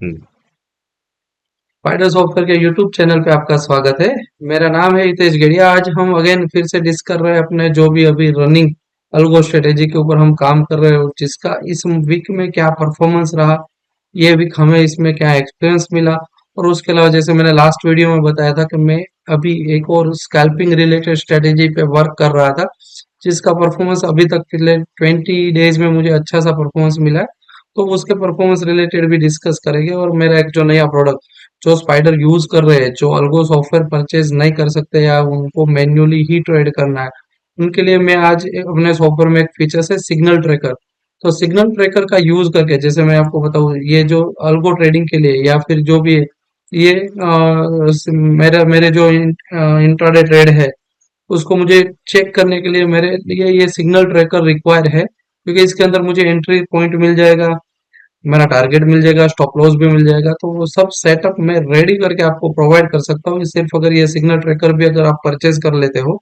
हम्म। Spider software के YouTube channel पे आपका स्वागत है। मेरा नाम है हितेश गेड़िया। आज हम अगेन फिर से डिस्कस कर रहे हैं अपने जो भी अभी रनिंग अल्गो स्ट्रेटेजी के ऊपर हम काम कर रहे हो, जिसका इस वीक में क्या परफॉर्मेंस रहा, ये वीक हमें इसमें क्या एक्सपीरियंस मिला। और उसके अलावा जैसे मैंने लास्ट वीडियो में बताया था कि मैं अभी एक और स्कैल्पिंग रिलेटेड स्ट्रेटेजी पे वर्क कर रहा था, जिसका परफॉर्मेंस अभी तक के लिए 20 डेज में मुझे अच्छा सा परफॉर्मेंस मिला है। तो उसके परफॉर्मेंस रिलेटेड भी डिस्कस करेंगे। और मेरा एक जो नया प्रोडक्ट जो स्पाइडर यूज कर रहे हैं, जो अल्गो सॉफ्टवेयर परचेज नहीं कर सकते या उनको मैन्युअली ही ट्रेड करना है, उनके लिए मैं आज अपने सॉफ्टवेयर में एक फीचर है सिग्नल ट्रैकर। तो सिग्नल ट्रैकर का यूज करके, जैसे मैं आपको बताऊं, ये जो अल्गो ट्रेडिंग के लिए या फिर जो भी है, ये मेरा मेरे जो इंट्राडे ट्रेड है, उसको मुझे चेक करने के लिए मेरे लिए ये सिग्नल ट्रैकर रिक्वायर है, क्योंकि इसके अंदर मुझे एंट्री पॉइंट मिल जाएगा, मेरा टारगेट मिल जाएगा, स्टॉप लॉस भी मिल जाएगा। तो वो सब सेटअप मैं रेडी करके आपको प्रोवाइड कर सकता हूँ। सिर्फ अगर ये सिग्नल ट्रैकर भी अगर आप परचेज कर लेते हो,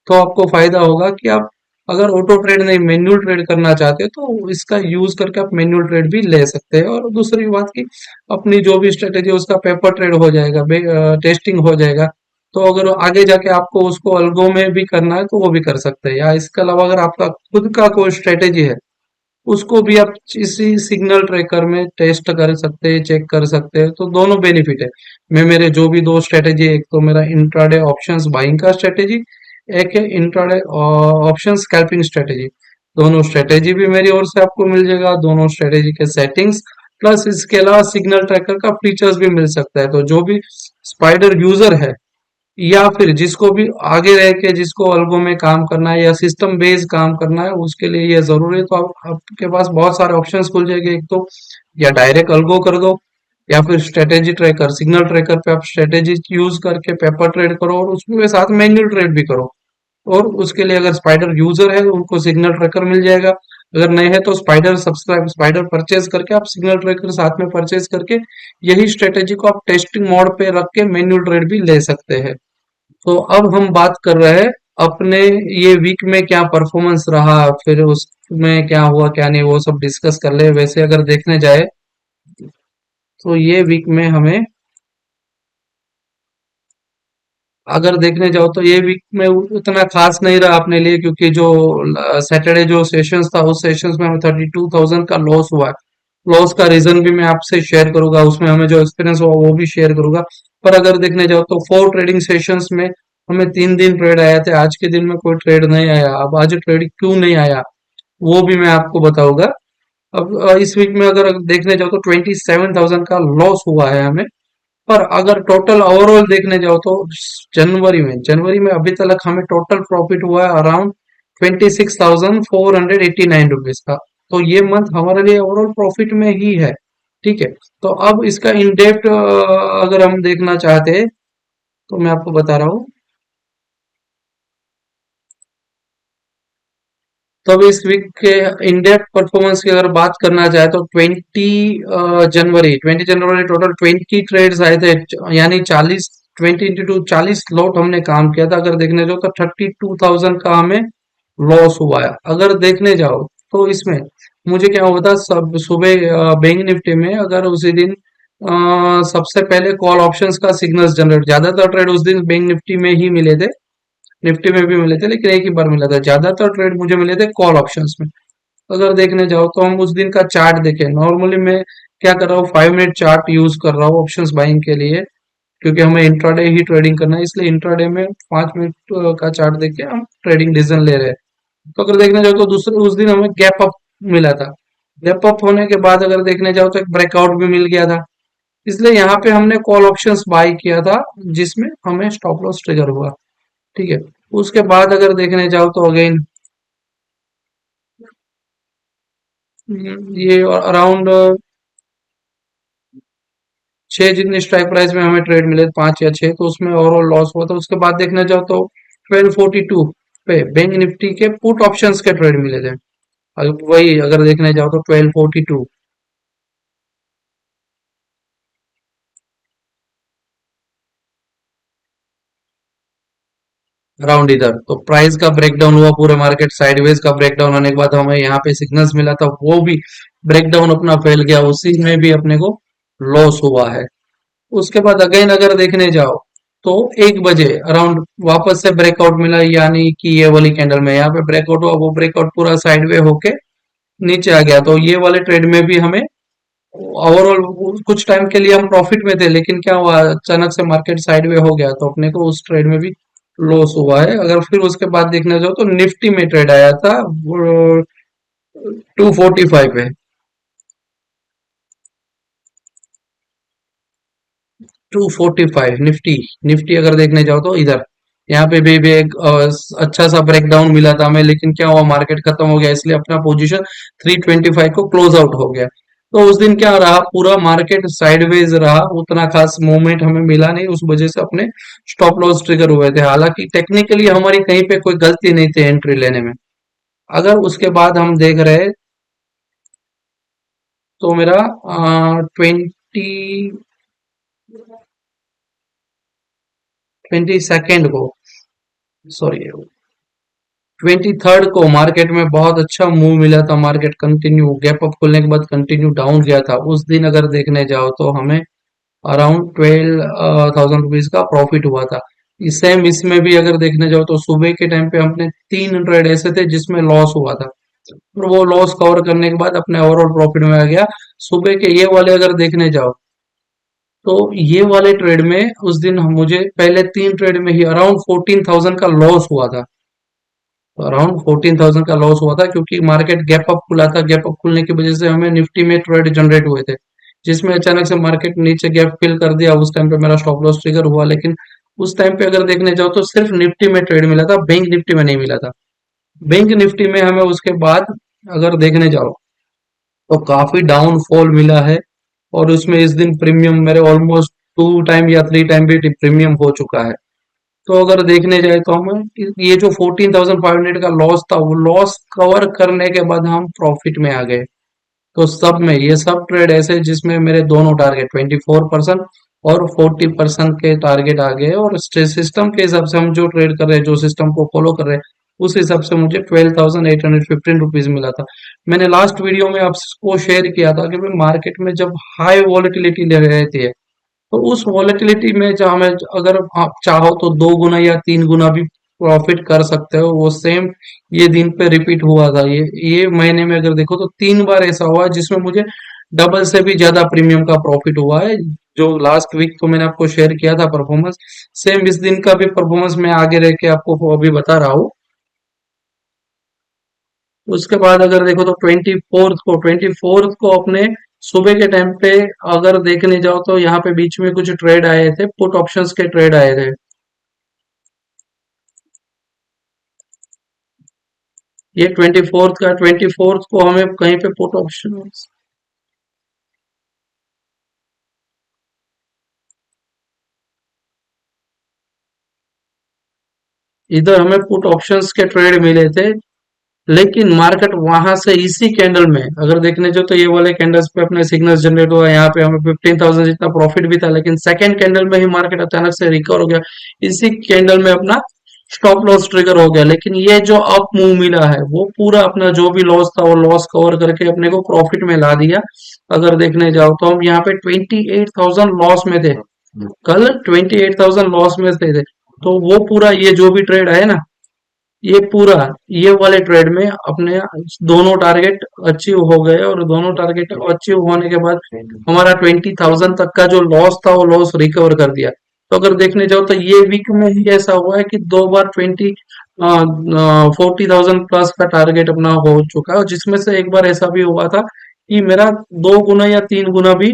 तो आपको फायदा होगा कि आप अगर ऑटो ट्रेड नहीं मैन्युअल ट्रेड करना चाहते हो, तो इसका यूज करके आप मैन्युअल ट्रेड भी ले सकते हैं। और दूसरी बात की, अपनी जो भी स्ट्रेटेजी उसका पेपर ट्रेड हो जाएगा, टेस्टिंग हो जाएगा। तो अगर आगे जाके आपको उसको अल्गो में भी करना है तो वो भी कर सकते हैं। या इसके अलावा अगर आपका खुद का कोई स्ट्रेटेजी है, उसको भी आप इसी सिग्नल ट्रैकर में टेस्ट कर सकते हैं, चेक कर सकते हैं। तो दोनों बेनिफिट है। मैं मेरे जो भी दो स्ट्रेटेजी, एक तो मेरा इंट्राडे ऑप्शंस बाइंग का स्ट्रेटेजी, एक है इंट्राडे ऑप्शन स्कैल्पिंग स्ट्रेटेजी। दोनों स्ट्रेटेजी भी मेरी ओर से आपको मिल जाएगा, दोनों स्ट्रेटेजी के सेटिंग्स प्लस इसके अलावा सिग्नल ट्रैकर का फीचर्स भी मिल सकता है। तो जो भी स्पाइडर यूजर है या फिर जिसको भी आगे रह के जिसको अल्गो में काम करना है या सिस्टम बेस्ड काम करना है, उसके लिए ये जरूरी है। तो आपके पास बहुत सारे ऑप्शंस खुल जाएंगे। एक तो या डायरेक्ट अल्गो कर दो, या फिर स्ट्रेटेजी ट्रैकर सिग्नल ट्रैकर पे आप स्ट्रेटेजी यूज करके पेपर ट्रेड करो और उसके साथ मैन्युअल ट्रेड भी करो। और उसके लिए अगर स्पाइडर यूजर है तो उनको सिग्नल ट्रैकर मिल जाएगा। अगर नहीं है तो स्पाइडर परचेज करके आप सिग्नल ट्रैकर साथ में परचेज करके यही स्ट्रेटेजी को आप टेस्टिंग मोड पे रख के मैन्युअल ट्रेड भी ले सकते हैं। तो अब हम बात कर रहे हैं अपने ये वीक में क्या परफॉर्मेंस रहा, फिर उसमें क्या हुआ क्या नहीं, वो सब डिस्कस कर ले। वैसे अगर देखने जाए तो ये वीक में हमें, अगर देखने जाओ तो ये वीक में उतना खास नहीं रहा अपने लिए, क्योंकि जो सैटरडे जो सेशंस था, उस सेशंस में हमें 32,000 का लॉस हुआ है। लॉस का रीजन भी मैं आपसे शेयर करूंगा, उसमें हमें जो एक्सपीरियंस हुआ वो भी शेयर करूंगा। पर अगर देखने जाओ तो 4 ट्रेडिंग सेशंस में हमें 3 दिन ट्रेड आए थे, आज के दिन में कोई ट्रेड नहीं आया। अब आज ट्रेड क्यों नहीं आया वो भी मैं आपको बताऊंगा। अब इस वीक में अगर देखने जाओ तो 27,000 का लॉस हुआ है हमें। पर अगर टोटल ओवरऑल देखने जाओ तो जनवरी में अभी तक हमें टोटल प्रॉफिट हुआ है अराउंड 26,489 रुपीज का। तो ये मंथ हमारे लिए ओवरऑल प्रॉफिट में ही है। ठीक है। तो अब इसका इन डेप्थ अगर हम देखना चाहते हैं, तो मैं आपको बता रहा हूँ। तो अब इस वीक के इन डेप्थ परफॉर्मेंस की अगर बात करना चाहे तो 20 जनवरी टोटल 20 ट्रेड्स आए थे। यानी 40 लॉट हमने काम किया था। अगर देखने जाओ तो 32,000 का हमें लॉस हुआ है। अगर देखने जाओ तो इसमें मुझे क्या हुआ था, सब सुबह बैंक निफ्टी में अगर उसी दिन सबसे पहले कॉल ऑप्शंस का सिग्नल्स जनरेट, ज्यादातर ट्रेड उस दिन बैंक निफ्टी में ही मिले थे, निफ्टी में भी मिले थे, लेकिन एक ही बार मिला था। ज्यादातर ट्रेड मुझे मिले थे कॉल ऑप्शंस में। अगर देखने जाओ तो हम उस दिन का चार्ट देखें, नॉर्मली मैं क्या कर रहा हूँ, 5 मिनट चार्ट यूज कर रहा हूँ ऑप्शंस बाइंग के लिए, क्योंकि हमें इंट्राडे ही ट्रेडिंग करना है। इसलिए इंट्राडे में 5 मिनट का चार्ट देख के हम ट्रेडिंग डिसीजन ले रहे हैं। तो अगर देखने जाओ तो दूसरे उस दिन हमें गैप अप मिला था। गैप अप होने के बाद अगर देखने जाओ तो एक ब्रेकआउट भी मिल गया था। इसलिए यहाँ पे हमने कॉल ऑप्शंस बाय किया था, जिसमें हमें स्टॉप लॉस ट्रिगर हुआ। ठीक है। उसके बाद अगर देखने जाओ तो अगेन ये अराउंड 6 जितनी स्ट्राइक प्राइस में हमें ट्रेड मिले, 5 या 6, तो उसमें ओवरऑल लॉस हुआ था। उसके बाद देखने जाओ तो 1242 पे बैंक निफ्टी के पुट ऑप्शंस के ट्रेड मिले थे। अब वही अगर देखने जाओ तो 1242 अराउंड इधर, तो प्राइस का ब्रेकडाउन हुआ, पूरे मार्केट साइडवेज का ब्रेकडाउन होने के बाद हमें यहाँ पे सिग्नल्स मिला था, वो भी ब्रेकडाउन अपना फैल गया। उसी में भी अपने को लॉस हुआ है। उसके बाद अगेन अगर देखने जाओ तो 1 बजे अराउंड वापस से ब्रेकआउट मिला, यानी कि ये वाली कैंडल में यहाँ पे ब्रेकआउट हुआ, वो ब्रेकआउट पूरा साइडवे होके नीचे आ गया। तो ये वाले ट्रेड में भी हमें ओवरऑल कुछ टाइम के लिए हम प्रॉफिट में थे, लेकिन क्या हुआ, अचानक से मार्केट साइडवे हो गया तो अपने को उस ट्रेड में भी लॉस हुआ है। अगर फिर उसके बाद देखने जाओ तो निफ्टी में ट्रेड आया था 245 है। 245 निफ्टी। निफ्टी अगर देखने जाओ तो इधर यहाँ पे भी एक अच्छा सा ब्रेकडाउन मिला था हमें, लेकिन क्या हुआ, मार्केट खत्म हो गया, इसलिए अपना पोजीशन 325 को क्लोज आउट हो गया। तो उस दिन क्या रहा, पूरा मार्केट साइडवेज रहा, उतना खास मूवमेंट हमें मिला नहीं, उस वजह से अपने स्टॉप लॉस ट्रिगर हुए थे। हालांकि टेक्निकली हमारी कहीं पे कोई गलती नहीं थी एंट्री लेने में। अगर उसके बाद हम देख रहे तो मेरा 22nd को, सॉरी 23rd को मार्केट में बहुत अच्छा मूव मिला था। मार्केट कंटिन्यू गैप अप खुलने के बाद कंटिन्यू डाउन गया था। उस दिन अगर देखने जाओ तो हमें अराउंड 12,000 रुपीज का प्रॉफिट हुआ था। सेम इसमें भी अगर देखने जाओ तो सुबह के टाइम पे हमने 3 ट्रेड ऐसे थे जिसमें लॉस हुआ था, और वो लॉस कवर करने के बाद अपने ओवरऑल प्रॉफिट में आ गया। सुबह के ये वाले अगर देखने जाओ तो ये वाले ट्रेड में उस दिन मुझे पहले 3 ट्रेड में ही अराउंड 14,000 का लॉस हुआ था। अराउंड 14,000 का लॉस हुआ था, क्योंकि मार्केट गैप अप खुला था। गैप अप खुलने की वजह से हमें निफ्टी में ट्रेड जनरेट हुए थे, जिसमें अचानक से मार्केट नीचे गैप फिल कर दिया। उस टाइम पे मेरा स्टॉप लॉस ट्रिगर हुआ, लेकिन उस टाइम पे अगर देखने जाओ तो सिर्फ निफ्टी में ट्रेड मिला था, बैंक निफ्टी में नहीं मिला था। बैंक निफ्टी में हमें उसके बाद अगर देखने जाओ तो काफी डाउनफॉल मिला है, और उसमें इस दिन प्रीमियम मेरे ऑलमोस्ट 2 टाइम या 3 टाइम भी प्रीमियम हो चुका है। तो अगर देखने जाए तो हम ये जो 14,500 का लॉस था, वो लॉस कवर करने के बाद हम प्रॉफिट में आ गए। तो सब में ये सब ट्रेड ऐसे जिसमें मेरे दोनों टारगेट 24% और 40% के टारगेट आ गए, और सिस्टम के हिसाब से हम जो ट्रेड कर रहे हैं, जो सिस्टम को फॉलो कर रहे हैं, उस हिसाब से मुझे 12,815 रुपीज मिला था। मैंने लास्ट वीडियो में आपको शेयर किया था कि भाई मार्केट में जब हाई वॉलेटिलिटी ले रहती है, तो उस वॉलेटिलिटी में जहाँ में अगर आप चाहो तो 2 गुना या 3 गुना भी प्रॉफिट कर सकते हो। वो सेम ये दिन पे रिपीट हुआ था। ये महीने में अगर देखो तो 3 बार ऐसा हुआ है जिसमें मुझे डबल से भी ज्यादा प्रीमियम का प्रॉफिट हुआ है। जो लास्ट वीक तो मैंने आपको शेयर किया था परफॉर्मेंस, सेम इस दिन का भी परफॉर्मेंस मैं आगे रह के आपको अभी बता रहा हूँ। उसके बाद अगर देखो तो 24th को अपने सुबह के टाइम पे अगर देखने जाओ तो यहाँ पे बीच में कुछ ट्रेड आए थे, पुट ऑप्शंस के ट्रेड आए थे। ये 24th को हमें कहीं पे पुट ऑप्शन, इधर हमें पुट ऑप्शंस के ट्रेड मिले थे, लेकिन मार्केट वहां से इसी कैंडल में अगर देखने जाओ तो ये वाले कैंडल्स पे अपने सिग्नल्स जनरेट हुआ। यहाँ पे हमें 15,000 जितना प्रॉफिट भी था, लेकिन सेकंड कैंडल में ही मार्केट अचानक से रिकवर हो गया। इसी कैंडल में अपना स्टॉप लॉस ट्रिगर हो गया, लेकिन ये जो अप मूव मिला है वो पूरा अपना जो भी लॉस था वो लॉस कवर करके अपने को प्रॉफिट में ला दिया। अगर देखने जाओ तो हम यहाँ पे 28,000 लॉस में थे, कल 28,000 लॉस में थे। तो वो पूरा ये जो भी ट्रेड है ना, ये पूरा ये वाले ट्रेड में अपने दोनों टारगेट अचीव हो गए, और दोनों टारगेट अचीव होने के बाद हमारा 20,000 तक का जो लॉस था वो लॉस रिकवर कर दिया। तो अगर देखने जाओ तो ये वीक में ही ऐसा हुआ है कि 2 बार 40,000 प्लस का टारगेट अपना हो चुका है, और जिसमें से एक बार ऐसा भी हुआ था कि मेरा 2 गुना या 3 गुना भी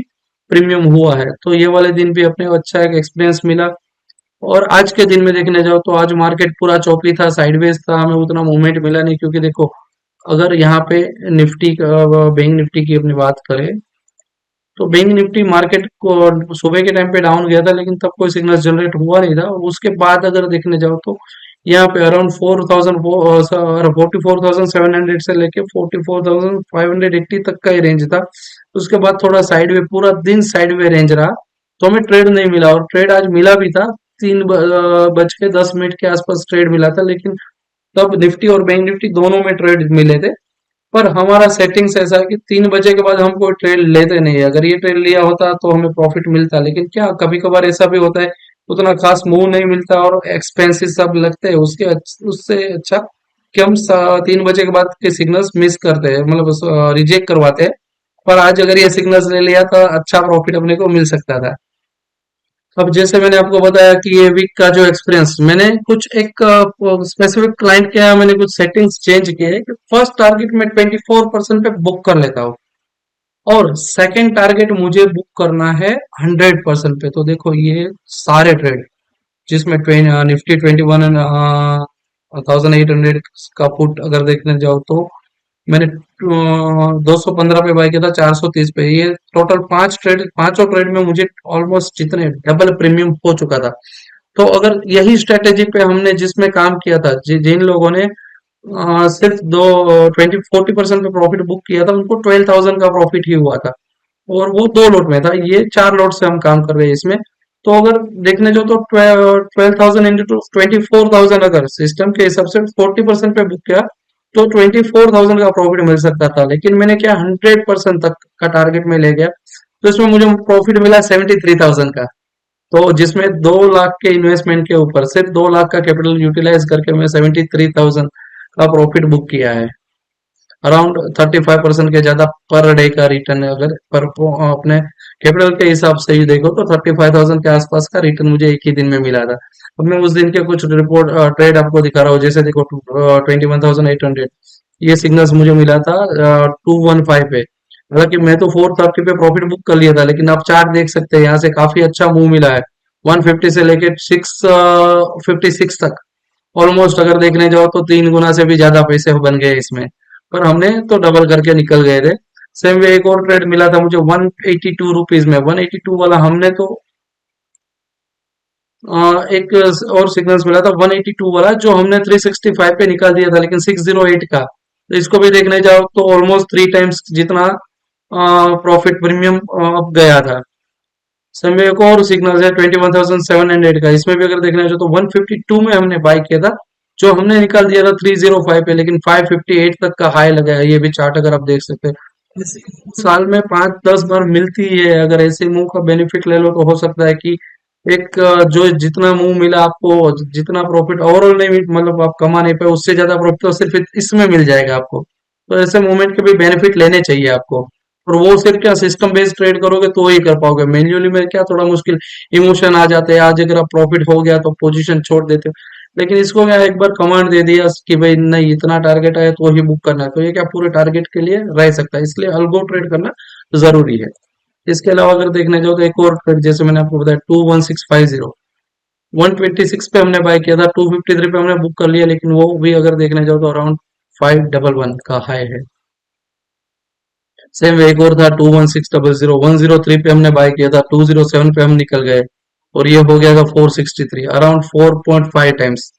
प्रीमियम हुआ है। तो ये वाले दिन भी अपने को अच्छा एक एक्सपीरियंस मिला। और आज के दिन में देखने जाओ तो आज मार्केट पूरा चौपड़ी था, साइडवेज था, हमें उतना मूवमेंट मिला नहीं, क्योंकि देखो अगर यहाँ पे निफ्टी बैंक निफ्टी की अपनी बात करें तो बैंक निफ्टी मार्केट को सुबह के टाइम पे डाउन गया था, लेकिन तब कोई सिग्नल जनरेट हुआ नहीं था। और उसके बाद अगर देखने जाओ तो यहाँ पे अराउंड 44,700 से लेके 44,580 तक का ही रेंज था। उसके बाद थोड़ा साइडवे, पूरा दिन साइडवे रेंज रहा, तो हमें ट्रेड नहीं मिला। और ट्रेड आज मिला भी था, 3 बज के 10 मिनट के आसपास ट्रेड मिला था, लेकिन तब निफ्टी और बैंक निफ्टी दोनों में ट्रेड मिले थे। पर हमारा सेटिंग्स ऐसा है कि 3 बजे के बाद हम कोई ट्रेड लेते नहीं है। अगर ये ट्रेड लिया होता तो हमें प्रॉफिट मिलता, लेकिन क्या कभी कभार ऐसा भी होता है, उतना खास मूव नहीं मिलता और एक्सपेंसिव सब लगते हैं, उससे अच्छा कि हम 3 बजे के बाद के सिग्नल्स मिस करते हैं, मतलब रिजेक्ट करवाते हैं। पर आज अगर ये सिग्नल्स ले लिया तो अच्छा प्रॉफिट अपने को मिल सकता था। अब जैसे मैंने आपको बताया कि ये वीक का जो एक्सपीरियंस, मैंने कुछ एक स्पेसिफिक क्लाइंट के यहाँ मैंने कुछ सेटिंग्स चेंज किए हैं कि फर्स्ट टारगेट में 24% पे बुक कर लेता हूँ, और सेकंड टारगेट मुझे बुक करना है 100% पे। तो देखो ये सारे ट्रेड जिसमें निफ्टी 21 1800 का पुट अगर देखने जाओ तो मैंने 215 पे बाय किया था 430 पे। ये टोटल 5 ट्रेड, पांचों ट्रेड में मुझे ऑलमोस्ट जितने डबल प्रीमियम हो चुका था। तो अगर यही स्ट्रेटेजी पे हमने जिसमें काम किया था, जिन लोगों ने सिर्फ दो 20-40% पे प्रॉफिट बुक किया था, उनको 12,000 का प्रॉफिट ही हुआ था, और वो 2 लोट में था। ये 4 लोट से हम काम कर रहे हैं इसमें। तो अगर देखने जो तो 12,000 इंटू 24,000 अगर सिस्टम के हिसाब से 40% पे बुक किया तो 24,000 का प्रॉफिट मिल सकता था, लेकिन मैंने क्या 100% तक का टारगेट में ले गया, तो इसमें मुझे प्रॉफिट मिला 73,000 का। तो जिसमें 2 लाख के इन्वेस्टमेंट के ऊपर सिर्फ 2 लाख का कैपिटल यूटिलाइज करके मैं 73,000 का प्रॉफिट बुक किया है। अराउंड 35% के ज्यादा पर डे का रिटर्न है। अगर पर अपने कैपिटल के हिसाब से ही देखो तो 35,000 के आसपास का रिटर्न मुझे एक ही दिन में मिला था। अब मैं उस दिन के कुछ रिपोर्ट ट्रेड आपको दिखा रहा हूँ, जैसे देखो 21,800 ये सिग्नल्स मुझे मिला था 215 पे। हालांकि मैं तो 430 पे प्रॉफिट बुक कर लिया था, लेकिन आप चार्ट देख सकते हैं, यहाँ से काफी अच्छा मूव मिला है। 150 से लेके 656 तक, ऑलमोस्ट अगर देखने जाओ तो 3 गुना से भी ज्यादा पैसे बन गए इसमें। पर हमने तो डबल करके निकल गए थे। सेम वे एक और ट्रेड मिला था मुझे 182 रुपीज में। 182 वाला हमने तो एक और सिग्नल्स मिला था 182 वाला, जो हमने 365 पे निकाल दिया था, लेकिन 608 का। तो इसको भी देखने जाओ तो ऑलमोस्ट 3 टाइम्स जितना प्रॉफिट प्रीमियम अब गया था। सेम वे एक और सिग्नल है 21,700 का, इसमें भी अगर देखना चाहो तो 152 में हमने बाय किया था, जो हमने निकाल दिया था 305 पे, लेकिन 558 तक का हाई लगा है। ये भी चार्ट अगर आप देख सकते हैं, साल में 5-10 बार मिलती है। अगर ऐसे मूव का बेनिफिट ले लो तो हो सकता है कि एक जो जितना मूव मिला आपको, जितना प्रॉफिट ओवरऑल नहीं मतलब आप कमा नहीं पाए, उससे ज्यादा प्रॉफिट तो सिर्फ इसमें मिल जाएगा आपको। तो ऐसे मूवमेंट के भी बेनिफिट लेने चाहिए आपको। और वो सिर्फ क्या सिस्टम बेस्ड ट्रेड करोगे तो ही कर पाओगे, मैन्युअली में क्या थोड़ा मुश्किल, इमोशन आ जाते हैं। आज अगर आप प्रॉफिट हो गया तो पोजीशन छोड़ देते हो, लेकिन इसको क्या एक बार कमांड दे दिया कि भाई नहीं इतना टारगेट है तो ही बुक करना है, तो ये क्या पूरे टारगेट के लिए रह सकता है। इसलिए अल्गो ट्रेड करना जरूरी है। इसके अलावा अगर देखने जाओ तो एक और ट्रेड, जैसे मैंने आपको बताया 21650, 126 पे हमने बाय किया था, 253 पे हमने बुक कर लिया, लेकिन वो भी अगर देखने जाओ तो अराउंड 511 का हाई है। सेम एक और था 21600, 103 पे हमने बाय किया था, 207 पे हम निकल गए, और ये हो गया था 463, अराउंड 4.5 टाइम्स।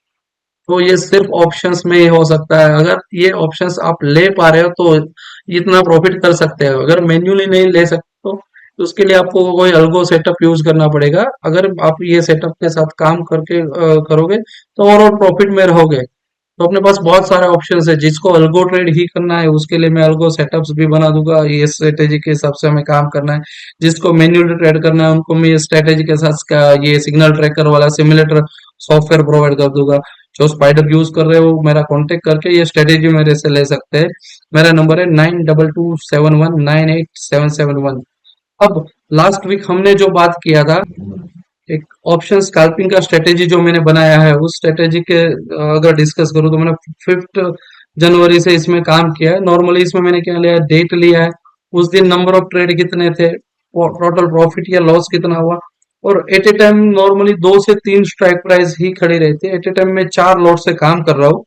तो ये सिर्फ ऑप्शंस में ही हो सकता है। अगर ये ऑप्शंस आप ले पा रहे हो तो इतना प्रॉफिट कर सकते हो। अगर मैन्युअली नहीं ले सकते तो उसके लिए आपको कोई अल्गो सेटअप यूज करना पड़ेगा। अगर आप ये सेटअप के साथ काम करके करोगे तो ओवरऑल प्रॉफिट में रहोगे। तो अपने पास बहुत सारे ऑप्शंस है। जिसको अल्गो ट्रेड ही करना है उसके लिए मैं अल्गो सेटअप्स भी बना दूंगा, ये स्ट्रेटेजी के हिसाब से हमें काम करना है। जिसको मैन्युअली ट्रेड करना है उनको मैं ये स्ट्रेटेजी के साथ ये सिग्नल ट्रैकर वाला सिमुलेटर सॉफ्टवेयर प्रोवाइड कर दूंगा। जो स्पाइडर यूज कर रहे हो मेरा कांटेक्ट करके ये स्ट्रेटेजी मेरे से ले सकते हैं। मेरा नंबर है 9227198771। अब लास्ट वीक हमने जो बात किया था, एक ऑप्शन स्कैल्पिंग का स्ट्रेटेजी जो मैंने बनाया है, उस स्ट्रेटेजी के अगर डिस्कस करूँ तो मैंने 5 जनवरी से इसमें काम किया है। नॉर्मली इसमें मैंने क्या लिया है, डेट लिया है, उस दिन नंबर ऑफ ट्रेड कितने थे, टोटल प्रॉफिट या लॉस कितना हुआ, और एट ए टाइम नॉर्मली 2 से 3 स्ट्राइक प्राइस ही खड़ी रहती है। एट ए टाइम में 4 लॉट से काम कर रहा हूँ।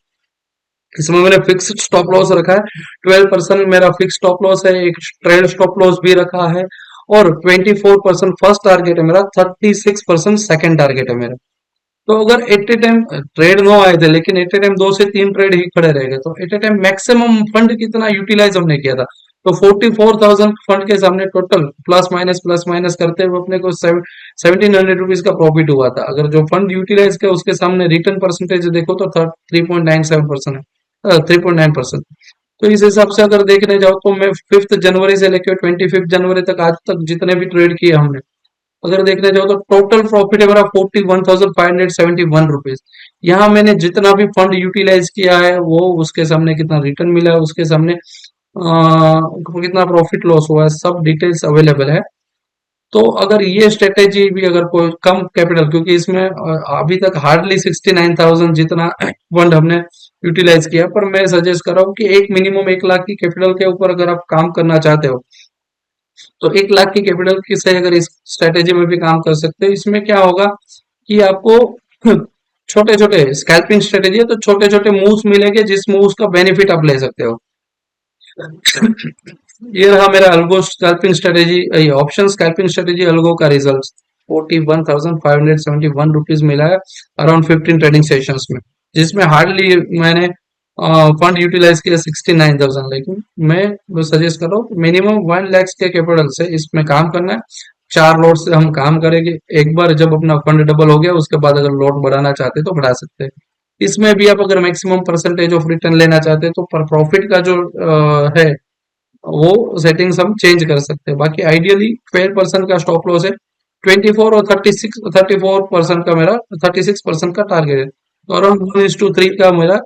इसमें मैंने फिक्स्ड स्टॉप लॉस रखा है, 12% मेरा फिक्स स्टॉप लॉस है, एक ट्रेल स्टॉप लॉस भी रखा है, और 24% फर्स्ट टारगेट है मेरा, 36% सेकंड टारगेट है मेरा। तो अगर एट ए टाइम ट्रेड 9 आए थे, लेकिन एट ए टाइम 2 से 3 ट्रेड ही खड़े रह गए, तो at a time maximum fund कितना यूटिलाइज हमने किया था, तो 44,000 फंड के सामने टोटल प्लस माइनस करते हुए अपने को 1700 रुपीज का प्रॉफिट हुआ था। अगर जो फंड यूटिलाइज किया उसके सामने रिटर्न परसेंटेज देखो तो 3.97% है, 3.9%। तो इस हिसाब से अगर देखने जाओ तो मैं 5th जनवरी से लेकर 25 जनवरी तक आज तक जितने भी ट्रेड किए हमने, अगर देखने जाओ तो टोटल प्रॉफिट है मेरा 41,571 रुपीज। यहाँ मैंने जितना भी फंड यूटिलाइज किया है वो उसके सामने कितना रिटर्न मिला है, उसके सामने कितना प्रॉफिट लॉस हुआ है, सब डिटेल्स अवेलेबल है। तो अगर ये स्ट्रेटेजी भी अगर कोई कम कैपिटल, क्योंकि इसमें अभी तक हार्डली 69,000 जितना फंड हमने यूटिलाइज किया, पर मैं सजेस्ट कर रहा हूँ कि एक मिनिमम 1 लाख की कैपिटल के ऊपर अगर आप काम करना चाहते हो तो 1 लाख की कैपिटल की से अगर इस स्ट्रेटेजी में भी काम कर सकते हो। इसमें क्या होगा कि आपको छोटे छोटे स्कैल्पिंग स्ट्रेटेजी है, तो छोटे छोटे मूव्स मिलेंगे जिस मूव्स का बेनिफिट आप ले सकते हो। ये रहा मेरा algo scalping strategy, option scalping strategy algo का रिजल्ट 41,571 रुपीज मिला है अराउंड 15 ट्रेडिंग सेशंस में, जिसमें हार्डली मैंने फंड यूटिलाइज किया 69,000। लेकिन मैं सजेस्ट कर रहा हूँ मिनिमम 1 लाख के कैपिटल से इसमें काम करना है। 4 लोड से हम काम करेंगे, एक बार जब अपना फंड डबल हो गया उसके बाद अगर लोड बढ़ाना चाहते हैं तो बढ़ा सकते हैं। इसमें भी आप अगर मैक्सिमम परसेंटेज ऑफ रिटर्न लेना चाहते हैं तो पर प्रॉफिट का जो है वो सेटिंग्स हम चेंज कर सकते हैं। बाकी आइडियली 12% का स्टॉप लॉस है, 24 और 34% का मेरा 36% का टारगेट है, तो अराउंड 1:3 का मेरा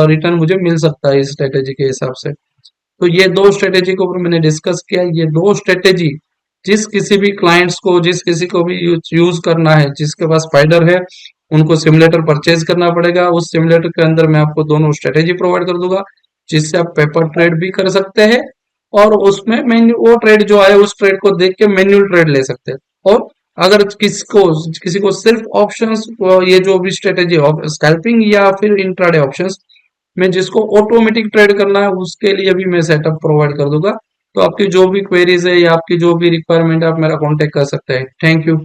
रिटर्न मुझे मिल सकता है इस स्ट्रेटेजी के हिसाब से। तो ये दो स्ट्रेटेजी के ऊपर मैंने डिस्कस किया। ये दो स्ट्रेटेजी जिस किसी भी क्लाइंट्स को, जिस किसी को भी यूज करना है, जिसके पास स्पाइडर है, उनको सिमुलेटर परचेज करना पड़ेगा। उस सिमुलेटर के अंदर मैं आपको दोनों स्ट्रेटेजी प्रोवाइड कर दूंगा, जिससे आप पेपर ट्रेड भी कर सकते हैं और उसमें मेन्यू वो ट्रेड जो आए उस ट्रेड को देख के मैन्युअल ट्रेड ले सकते हैं। और अगर किसी को सिर्फ ऑप्शंस, ये जो भी स्ट्रेटेजी स्कैल्पिंग या फिर इंट्राडे ऑप्शंस में जिसको ऑटोमेटिक ट्रेड करना है उसके लिए भी मैं सेटअप प्रोवाइड कर दूंगा। तो आपकी जो भी क्वेरीज है या आपकी जो भी रिक्वायरमेंट है आप मेरा कांटेक्ट कर सकते हैं। Thank you.